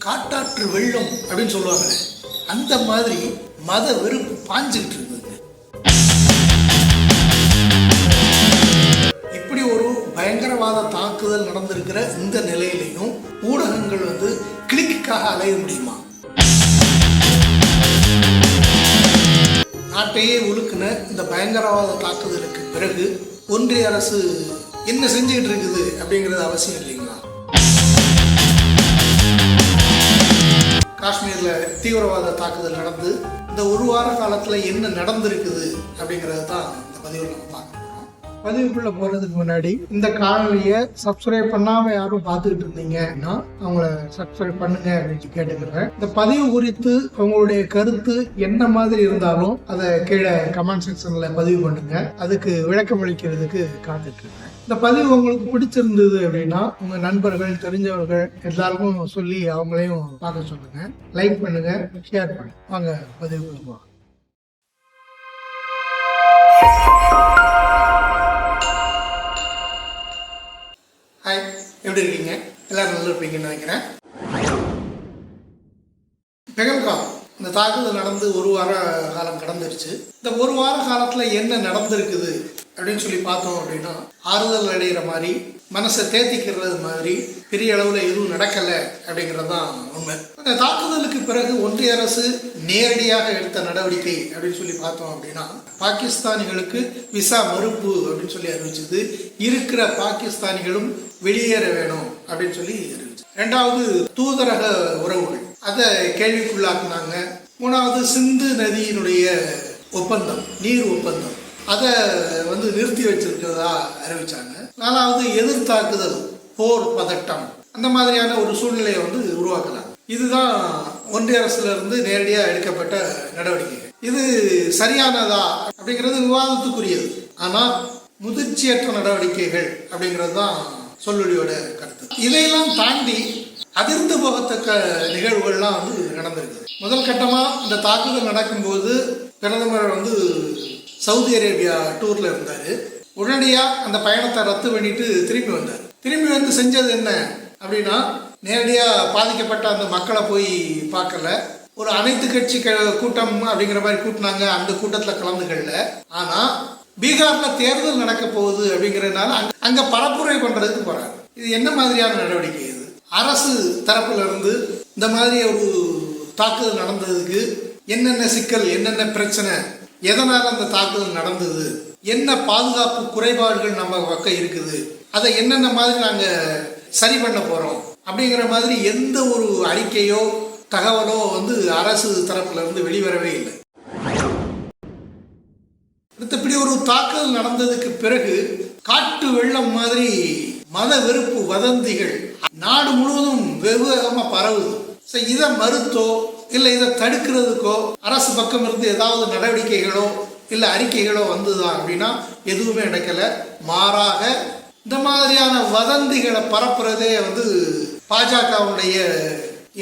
காட்டாற்று வெள்ளம் அப்படின்னு சொல்லுவாங்க. அந்த மாதிரி மத வெறுப்பு பாஞ்சுக்கிட்டு இருக்குது. இப்படி ஒரு பயங்கரவாத தாக்குதல் நடந்திருக்கிற இந்த நிலையிலையும் ஊடகங்கள் கிளிக்காக அலைய முடியுமா? நாட்டையே உலுக்குன இந்த பயங்கரவாத தாக்குதலுக்கு பிறகு ஒன்றிய அரசு என்ன செஞ்சுக்கிட்டு இருக்குது அப்படிங்கிறது அவசியம் இல்லைங்களா? காஷ்மீர்ல தீவிரவாத தாக்குதல் நடந்து இந்த ஒரு வார காலத்துல என்ன நடந்திருக்குது அப்படிங்கறது தான் இந்த பதிவில் நம்ம பார்க்கணும். பதிவுக்குள்ள போறதுக்கு முன்னாடி இந்த காணொலியை சப்ஸ்கிரைப் பண்ணாம யாரும் பார்த்துக்கிட்டு இருந்தீங்கன்னா அவங்கள சப்ஸ்கிரைப் பண்ணுங்க அப்படின்னு கேட்டுக்கிறேன். இந்த பதிவு குறித்து உங்களுடைய கருத்து என்ன மாதிரி இருந்தாலும் அதை கீழே கமெண்ட் செக்ஷன்ல பதிவு பண்ணுங்க. அதுக்கு விளக்கம் அளிக்கிறதுக்கு காத்துட்டு இருக்கேன். இந்த பதிவு உங்களுக்கு பிடிச்சிருந்தது அப்படின்னா உங்க நண்பர்கள் தெரிஞ்சவர்கள் எல்லாருக்கும் சொல்லி அவங்களையும் பார்க்க சொல்லுங்க. லைக் பண்ணுங்க, ஷேர் பண்ணுங்க. வாங்க பதிவுக்குள்ள போகலாம். ஹாய், எப்படி இருக்கீங்க? எல்லாரும் நல்லா இருப்பீங்கன்னு நினைக்கிறேன். பெகல்காம் இந்த தாக்குதல் நடந்து ஒரு வார காலம் கடந்துருச்சு. இந்த ஒரு வார காலத்துல என்ன நடந்திருக்குது அப்படின்னு சொல்லி பார்த்தோம் அப்படின்னா, ஆறுதல் அடைகிற மாதிரி, மனசை தேத்திக்கிறது மாதிரி பெரிய அளவில் எதுவும் நடக்கலை அப்படிங்கிறது தான் உண்மை. அந்த தாக்குதலுக்கு பிறகு ஒன்றிய அரசு நேரடியாக எடுத்த நடவடிக்கை அப்படின்னு சொல்லி பார்த்தோம் அப்படின்னா, பாகிஸ்தானிகளுக்கு விசா மறுப்பு அப்படின்னு சொல்லி அறிவிச்சது. இருக்கிற பாகிஸ்தானிகளும் வெளியேற வேணும் அப்படின்னு சொல்லி அறிவிச்சு. ரெண்டாவது, தூதரக உறவுகள் அதை கேள்விக்குள்ளாக்குனாங்க. மூணாவது, சிந்து நதியினுடைய ஒப்பந்தம், நீர் ஒப்பந்தம், அதை நிறுத்தி வச்சிருக்கிறதா அறிவிச்சாங்க. நாலாவது, எதிர்த்தாக்குதல், போர் பதட்டம், அந்த மாதிரியான ஒரு சூழ்நிலையை உருவாக்கலாம். இதுதான் ஒன்றிய அரசுல இருந்து நேரடியாக எடுக்கப்பட்ட நடவடிக்கைகள். இது சரியானதா அப்படிங்கிறது விவாதத்துக்குரியது. ஆனா முதிர்ச்சியற்ற நடவடிக்கைகள் அப்படிங்கிறது தான் சொல்லொலியோட கருத்து. இதையெல்லாம் தாண்டி அதிர்ந்து போகத்தக்க நிகழ்வுகள்லாம் நடந்திருக்கு. முதல் கட்டமா இந்த தாக்குதல் நடக்கும்போது பிரதமர் சவுதி அரேபியா டூர்ல இருந்தாரு. உடனடியா அந்த பயணத்தை ரத்து பண்ணிட்டு திரும்பி வந்தார். திரும்பி செஞ்சது என்ன அப்படின்னா, நேரடியா பாதிக்கப்பட்ட அந்த மக்களை போய் பார்க்கல. ஒரு அனைத்து கட்சி கூட்டம் அப்படிங்கிற மாதிரி கூட்டினாங்க. அந்த கூட்டத்துல கலந்துகள்ல. ஆனா பீகார்ல தேர்தல் நடக்க போகுது அப்படிங்கறதுனால அங்க பரப்புரை பண்றதுக்கு போறாங்க. இது என்ன மாதிரியான நடவடிக்கை? இது அரசு தரப்புல இருந்து இந்த மாதிரி ஒரு தாக்குதல் நடந்ததுக்கு என்னென்ன சிக்கல், என்னென்ன பிரச்சனை, எதனால அந்த தாக்குதல் நடந்தது, என்ன பாதுகாப்பு குறைபாடுகள் நம்ம பக்கம் இருக்குது, அதை என்னென்ன மாதிரி நாங்க சரி பண்ண போறோம் அப்படிங்கிற மாதிரி எந்த ஒரு அறிக்கையோ தகவலோ அரசு தரப்புல இருந்து வெளிவரவே இல்லை. இப்படி ஒரு தாக்குதல் நடந்ததுக்கு பிறகு காட்டு வெள்ளம் மாதிரி மத வெறுப்பு வதந்திகள் நாடு முழுவதும் வெகுவேகமா பரவுது. இதை மறுத்தோ இல்ல இதை தடுக்கிறதுக்கோ அரசு பக்கம் இருந்து ஏதாவது நடவடிக்கைகளோ இல்ல அறிக்கைகளோ வந்துதான் அப்படின்னா எதுவுமே நடக்கல. மாறாக இந்த மாதிரியான வதந்திகளை பரப்புறதே பாஜகவுடைய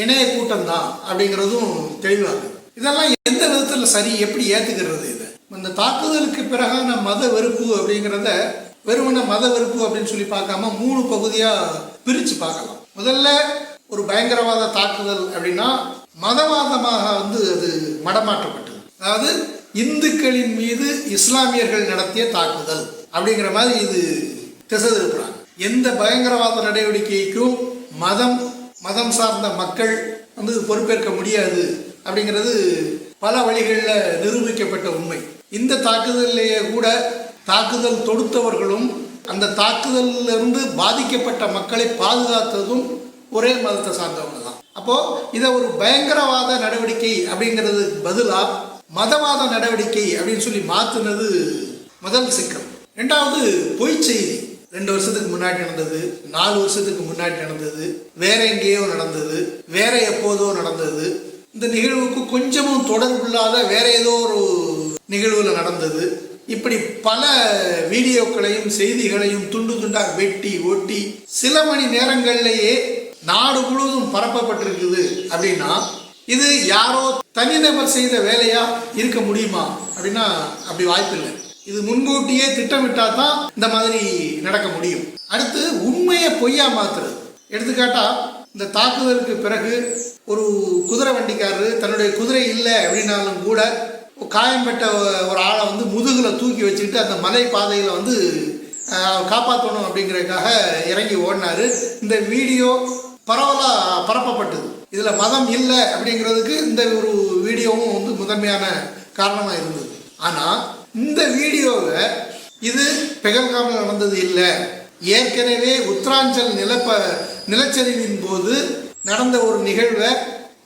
இணைய கூட்டம் தான் அப்படிங்கிறதும் தெளிவாங்க. இதெல்லாம் எந்த விதத்துல சரி, எப்படி ஏத்துக்கிறது? இது இந்த தாக்குதலுக்கு பிறகான மத வெறுப்பு அப்படிங்கிறத வெறுமன மத வெறுப்பு அப்படின்னு சொல்லி பார்க்காம 3 பகுதியா பிரிச்சு பார்க்கலாம். முதல்ல ஒரு பயங்கரவாத தாக்குதல் அப்படின்னா மதவாதமாக அது மடமாற்றப்பட்டது. அதாவது இந்துக்களின் மீது இஸ்லாமியர்கள் நடத்திய தாக்குதல் அப்படிங்கிற மாதிரி இது திசை திருப்புறாங்க. எந்த பயங்கரவாத நடவடிக்கைக்கும் மதம் சார்ந்த மக்கள் பொறுப்பேற்க முடியாது அப்படிங்கிறது பல வழிகளில் நிரூபிக்கப்பட்ட உண்மை. இந்த தாக்குதலிலேயே கூட தாக்குதல் தொடுத்தவர்களும் அந்த தாக்குதலில் இருந்து பாதிக்கப்பட்ட மக்களை பாதுகாத்ததும் ஒரே மதத்தை சார்ந்தவங்க தான். அப்போ இதை ஒரு பயங்கரவாத நடவடிக்கை அப்படிங்கிறது பதிலா மதவாத நடவடிக்கை அப்படின்னு சொல்லி மாத்துனது முதல் சிக்கல். ரெண்டாவது, பொய் செய்தி. 2 வருஷத்துக்கு முன்னாடி நடந்தது, 4 வருஷத்துக்கு முன்னாடி நடந்தது, வேற எங்கேயோ நடந்தது, வேற எப்போதோ நடந்தது, இந்த நிகழ்வுக்கு கொஞ்சமும் தொடர்பில்லாத வேற ஏதோ ஒரு நிகழ்வுல நடந்தது. இப்படி பல வீடியோக்களையும் செய்திகளையும் துண்டு துண்டா வெட்டி ஒட்டி சில மணி நேரங்கள்லேயே நாடு முழுவதும் பரப்பப்பட்டிருக்குது. அப்படின்னா இது யாரோ தனிநபர் செய்த வேலையா இருக்க முடியுமா அப்படின்னா அப்படி வாய்ப்பு இல்லை. இது முன்கூட்டியே திட்டமிட்டா தான் இந்த மாதிரி நடக்க முடியும். அடுத்து, உண்மையை பொய்யா மாத்துறது. எடுத்துக்காட்டா, இந்த தாக்குதலுக்கு பிறகு ஒரு குதிரை வண்டிக்காரர் தன்னுடைய குதிரை இல்லை அப்படின்னாலும் கூட காயம்பட்ட ஒரு ஆளை வந்து முதுகில் தூக்கி வச்சுக்கிட்டு அந்த மலை பாதையில் வந்து காப்பாற்றணும் அப்படிங்கிறதுக்காக இறங்கி ஓடினார். இந்த வீடியோ பரவலாக பரப்பப்பட்டது. இதில் மதம் இல்லை அப்படிங்கிறதுக்கு இந்த ஒரு வீடியோவும் வந்து முதன்மையான காரணமாக இருந்தது. ஆனால் இந்த வீடியோவை இது பெகல்காமில் நடந்தது இல்லை, ஏற்கனவே உத்தராஞ்சல் நிலச்சரிவின் போது நடந்த ஒரு நிகழ்வை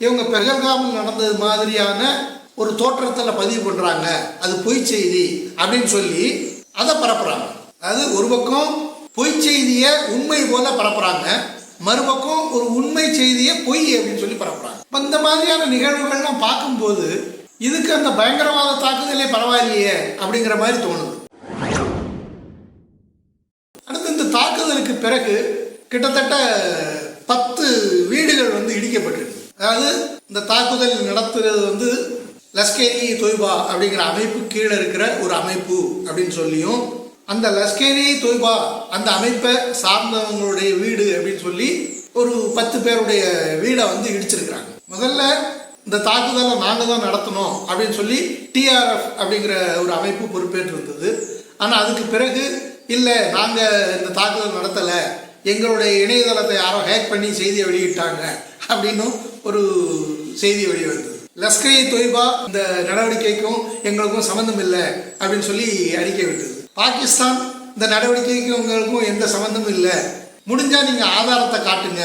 இவங்க பெகல்காமில் நடந்தது மாதிரியான ஒரு தோற்றத்தில் பதிவு பண்ணுறாங்க, அது பொய் செய்தி அப்படின்னு சொல்லி அதை பரப்புகிறாங்க. அதாவது ஒரு பக்கம் பொய் செய்தியை உண்மை போல பரப்புகிறாங்க, மறுபக்கம் ஒரு உண்மை செய்தியை பொய் அப்படின்னு சொல்லி பரப்புகிறாங்க. இப்போ இந்த மாதிரியான நிகழ்வுகள்லாம் பார்க்கும்போது இதுக்கு அந்த பயங்கரவாத தாக்குதலே பரவாயில்லையே அப்படிங்கிற மாதிரி தோணுது. அடுத்து இந்த தாக்குதலுக்கு பிறகு கிட்டத்தட்ட 10 வீடுகள் வந்து இடிக்கப்பட்டிருக்கு. அதாவது இந்த தாக்குதல் நடத்துறது வந்து லஷ்கர்-இ தொய்பா அப்படிங்கிற அமைப்பு கீழே இருக்கிற ஒரு அமைப்பு அப்படின்னு சொல்லியும், அந்த லஷ்கர்-இ தொய்பா அந்த அமைப்பை சார்ந்தவங்களுடைய வீடு அப்படின்னு சொல்லி ஒரு 10 பேருடைய வீடை வந்து இடிச்சிருக்கிறாங்க. முதல்ல இந்த தாக்குதலை நாங்கள் தான் நடத்தணும் அப்படின்னு சொல்லி டிஆர்எஃப் அப்படிங்கிற ஒரு அமைப்பு பொறுப்பேற்று இருந்தது. ஆனால் அதுக்கு பிறகு இல்லை, நாங்கள் இந்த தாக்குதல் நடத்தலை, எங்களுடைய இணையதளத்தை யாரோ ஹேக் பண்ணி செய்தியை வெளியிட்டாங்க அப்படின்னு ஒரு செய்தி வெளிவந்தது. லஷ்கர்-இ தொய்பா இந்த நடவடிக்கைக்கும் எங்களுக்கும் சம்மந்தம் இல்லை அப்படின்னு சொல்லி அறிக்கை விட்டது. பாகிஸ்தான் இந்த நடவடிக்கைக்கும் எங்களுக்கும் எந்த சம்மந்தமும் இல்லை, முடிஞ்சால் நீங்கள் ஆதாரத்தை காட்டுங்க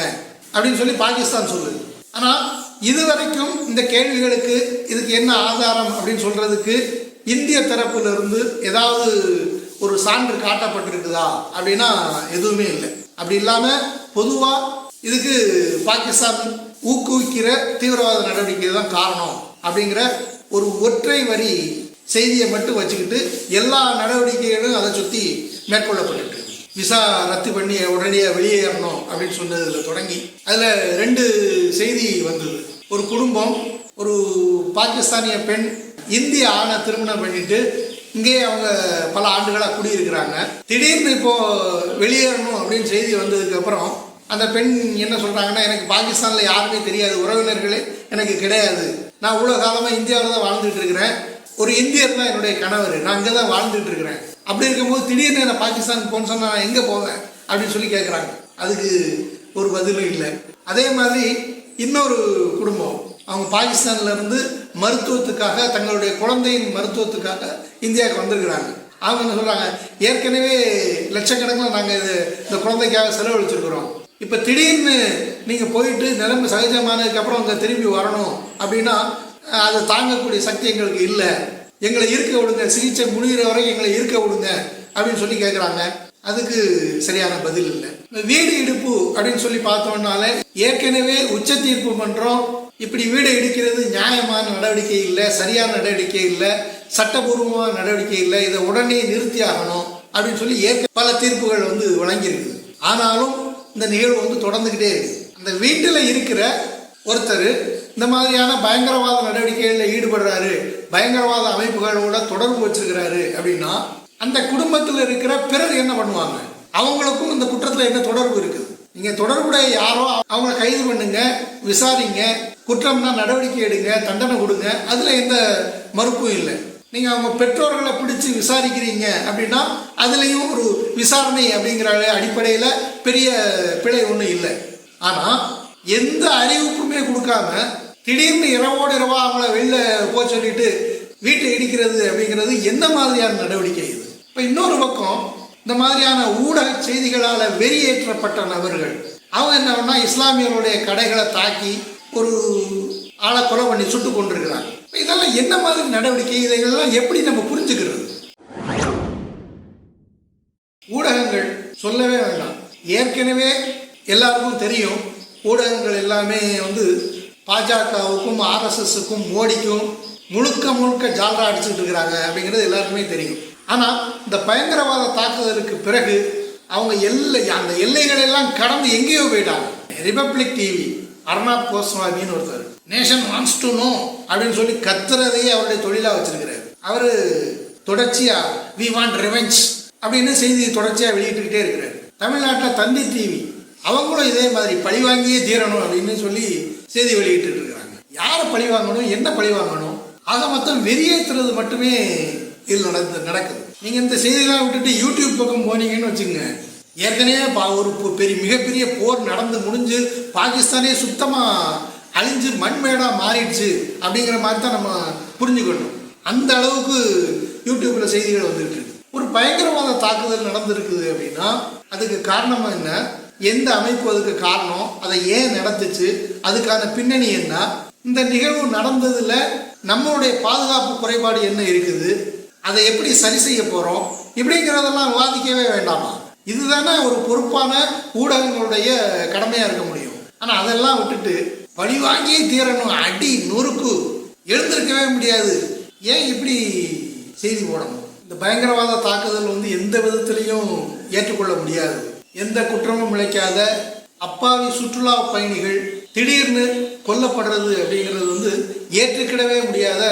அப்படின்னு சொல்லி பாகிஸ்தான் சொல்லுது. ஆனால் இதுவரைக்கும் இந்த கேள்விகளுக்கு இதுக்கு என்ன ஆதாரம் அப்படின்னு சொல்கிறதுக்கு இந்திய தரப்பிலிருந்து ஏதாவது ஒரு சான்று காட்டப்பட்டிருக்குதா அப்படின்னா எதுவுமே இல்லை. அப்படி இல்லாமல் பொதுவாக இதுக்கு பாகிஸ்தான் ஊக்குவிக்கிற தீவிரவாத நடவடிக்கை தான் காரணம் அப்படிங்கிற ஒரு ஒற்றை வரி செய்தியை மட்டும் வச்சுக்கிட்டு எல்லா நடவடிக்கைகளும் அதை சுற்றி மேற்கொள்ளப்பட்டு விசா ரத்து பண்ணி உடனே வெளியேறணும் அப்படின்னு சொன்னதில் தொடங்கி அதில் 2 செய்தி வந்தது. ஒரு குடும்பம், ஒரு பாகிஸ்தானிய பெண் இந்திய ஆணை திருமணம் பண்ணிட்டு இங்கேயே அவங்க பல ஆண்டுகளாக குடியிருக்கிறாங்க. திடீர்னு இப்போது வெளியேறணும் அப்படின்னு செய்தி வந்ததுக்கப்புறம் அந்த பெண் என்ன சொல்கிறாங்கன்னா, எனக்கு பாகிஸ்தானில் யாருமே தெரியாது, உறவினர்களே எனக்கு கிடையாது, நான் இவ்வளோ காலமாக இந்தியாவில் தான் வாழ்ந்துட்டு இருக்கிறேன், ஒரு இந்தியர் தான் என்னுடைய கணவர், நான் இங்கே தான் வாழ்ந்துட்டு இருக்கிறேன், அப்படி இருக்கும்போது திடீர்னு என்ன பாகிஸ்தானுக்கு போன்னு சொன்னால் நான் எங்கே போவேன் அப்படின்னு சொல்லி கேட்குறாங்க. அதுக்கு ஒரு பதிலும் இல்லை. அதே மாதிரி இன்னொரு குடும்பம், அவங்க பாகிஸ்தான்லேருந்து மருத்துவத்துக்காக, தங்களுடைய குழந்தையின் மருத்துவத்துக்காக இந்தியாவுக்கு வந்திருக்கிறாங்க. அவங்க என்ன சொல்கிறாங்க, ஏற்கனவே லட்சக்கணக்கில் நாங்கள் இந்த குழந்தைக்காக செலவழிச்சிருக்கிறோம், இப்போ திடீர்னு நீங்கள் போயிட்டு நிலைமை சகஜமானதுக்கப்புறம் அங்கே திரும்பி வரணும் அப்படின்னா அதை தாங்கக்கூடிய சக்தி எங்களுக்கு இல்லை, எங்களை இருக்க விடுங்க, சிகிச்சை முடிகிற வரை எங்களை இருக்க விடுங்க அப்படின்னு சொல்லி கேட்குறாங்க. அதுக்கு சரியான பதில் இல்லை. வீடு இடிப்பு அப்படின்னு சொல்லி பார்த்தோம்னாலே ஏற்கனவே உச்ச தீர்ப்பு மன்றம் இப்படி வீடை இடிக்கிறது நியாயமான நடவடிக்கை இல்லை, சரியான நடவடிக்கை இல்லை, சட்டபூர்வமான நடவடிக்கை இல்லை, இதை உடனே நிறுத்தி ஆகணும் அப்படின்னு சொல்லி பல தீர்ப்புகள் வந்து வழங்கியிருக்கு. ஆனாலும் இந்த நிகழ்வு வந்து தொடர்ந்துக்கிட்டே இருக்கு. அந்த வீட்டில் இருக்கிற ஒருத்தர் இந்த மாதிரியான பயங்கரவாத நடவடிக்கைகளில் ஈடுபடுறாரு, பயங்கரவாத அமைப்புகளோட தொடர்பு வச்சிருக்கிறாரு அப்படின்னா அந்த குடும்பத்தில் இருக்கிற பிறர் என்ன பண்ணுவாங்க? அவங்களுக்கும் இந்த குற்றத்தில் என்ன தொடர்பு இருக்குது? நீங்கள் தொடர்புடைய யாரோ அவங்கள கைது பண்ணுங்க, விசாரிங்க, குற்றம்னா நடவடிக்கை எடுங்க, தண்டனை கொடுங்க, அதில் எந்த மறுப்பும் இல்லை. நீங்கள் அவங்க பெற்றோர்களை பிடிச்சி விசாரிக்கிறீங்க அப்படின்னா அதுலேயும் ஒரு விசாரணை அப்படிங்கிற அடிப்படையில் பெரிய பிழை ஒன்றும் இல்லை. ஆனால் எந்த அறிவிப்புமே கொடுக்காம திடீர்னு இரவோடு இரவா அவங்கள வெளில போக சொல்லிட்டு வீட்டை இடிக்கிறது அப்படிங்கிறது எந்த மாதிரியான நடவடிக்கை இது? இப்போ இன்னொரு பக்கம் இந்த மாதிரியான ஊடக செய்திகளால் வெறியேற்றப்பட்ட நபர்கள் அவங்க என்ன பண்ணால் இஸ்லாமியர்களுடைய கடைகளை தாக்கி ஒரு ஆளை கொலை பண்ணி சுட்டு கொண்டிருக்கிறாங்க. இதெல்லாம் என்ன மாதிரி நடவடிக்கை? இதையெல்லாம் எப்படி நம்ம புரிஞ்சுக்கிறது? ஊடகங்கள் சொல்லவே வேண்டாம், ஏற்கனவே எல்லாருக்கும் தெரியும். ஊடகங்கள் எல்லாமே வந்து பாஜகவுக்கும் ஆர்எஸ்எஸ்க்கும் மோடிக்கும் முழுக்க ஜால்ரா அடிச்சுட்டு இருக்கிறாங்க அப்படிங்கிறது எல்லாருக்குமே தெரியும். ஆனால் இந்த பயங்கரவாத தாக்குதலுக்கு பிறகு அவங்க அந்த எல்லைகள் எல்லாம் கடந்து எங்கேயோ போயிட்டாங்க. ரிபப்ளிக் டிவி அர்னாப் கோஸ்வாமின்னு ஒருத்தர் நேஷன் வாண்ட்ஸ் டு நோ அப்படின்னு சொல்லி கத்துறதையே அவருடைய தொழிலாக வச்சிருக்கிறார். அவர் தொடர்ச்சியாக வி வாண்ட் ரிவெஞ்ச் அப்படின்னு செய்தி தொடர்ச்சியாக வெளியிட்டுக்கிட்டே இருக்கிறார். தமிழ்நாட்டில் தந்தி டிவி அவங்களும் இதே மாதிரி பழி வாங்கியே தீரணும் அப்படின்னு சொல்லி செய்தி வெளியிட்டு இருக்கிறாங்க. யாரை பழி வாங்கணும், என்ன பழி வாங்கணும், ஆக மொத்தம் வெறியேற்றுறது மட்டுமே இதில் நடக்குது. நீங்கள் இந்த செய்தியெல்லாம் விட்டுட்டு யூடியூப் பக்கம் போனீங்கன்னு வச்சுங்க, ஏற்கனவே ஒரு மிகப்பெரிய போர் நடந்து முடிஞ்சு பாகிஸ்தானே சுத்தமாக அழிஞ்சு மண்மேடாக மாறிடுச்சு அப்படிங்கிற மாதிரி தான் நம்ம புரிஞ்சுக்கணும். அந்த அளவுக்கு யூடியூப்பில் செய்திகள் வந்துருக்கு. ஒரு பயங்கரவாத தாக்குதல் நடந்திருக்குது அப்படின்னா அதுக்கு காரணமாக என்ன, எந்த அமைப்பு அதுக்கு காரணம், அதை ஏன் நடந்துச்சு, அதுக்கான பின்னணி என்ன, இந்த நிகழ்வு நடந்ததில் நம்மளுடைய பாதுகாப்பு குறைபாடு என்ன இருக்குது, அதை எப்படி சரி செய்ய போகிறோம், இப்படிங்கிறதெல்லாம் விவாதிக்கவே வேண்டாமா? இதுதானே ஒரு பொறுப்பான ஊடகங்களுடைய கடமையாக இருக்க முடியும். ஆனால் அதெல்லாம் விட்டுட்டு பழி வாங்கியே தீரணும், அடி நொறுக்கு, எழுந்திருக்கவே முடியாது, ஏன் இப்படி செய்தி போடணும்? இந்த பயங்கரவாத தாக்குதல் எந்த விதத்திலையும் ஏற்றுக்கொள்ள முடியாது. எந்த குற்றமும் இழைக்காத அப்பாவி சுற்றுலா பயணிகள் திடீர்னு கொல்லப்படுறது அப்படிங்கிறது ஏற்றுக்கிடவே முடியாத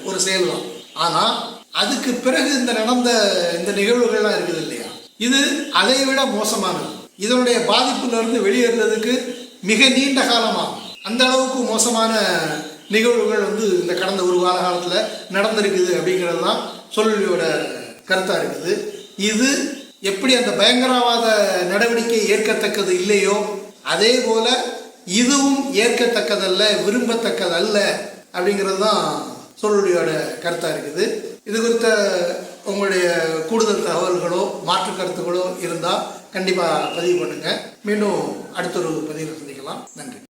ஒரு செயல் தான். ஆனால் அதுக்கு பிறகு நடந்த இந்த நிகழ்வுகள்லாம் இருக்குது இல்லையா, இது அதை விட மோசமானது. இதனுடைய பாதிப்பிலிருந்து வெளியேறதுக்கு மிக நீண்ட காலமாகும். அந்த அளவுக்கு மோசமான நிகழ்வுகள் இந்த கடந்த ஒரு வார காலத்தில் நடந்திருக்குது அப்படிங்கிறது தான் சொல்லியோட கருத்தாக இருக்குது. இது எப்படி அந்த பயங்கரவாத நடவடிக்கை ஏற்கத்தக்கது இல்லையோ அதே போல இதுவும் ஏற்கத்தக்கதல்ல, விரும்பத்தக்கதல்ல அப்படிங்கிறது தான் சொல்லியோட கருத்தாக இருக்குது. இது குறித்த உங்களுடைய கூடுதல் தகவல்களோ மாற்று கருத்துக்களோ இருந்தால் கண்டிப்பாக பதிவு பண்ணுங்கள். மீண்டும் அடுத்த ஒரு பதிவில் சந்திக்கலாம். நன்றி.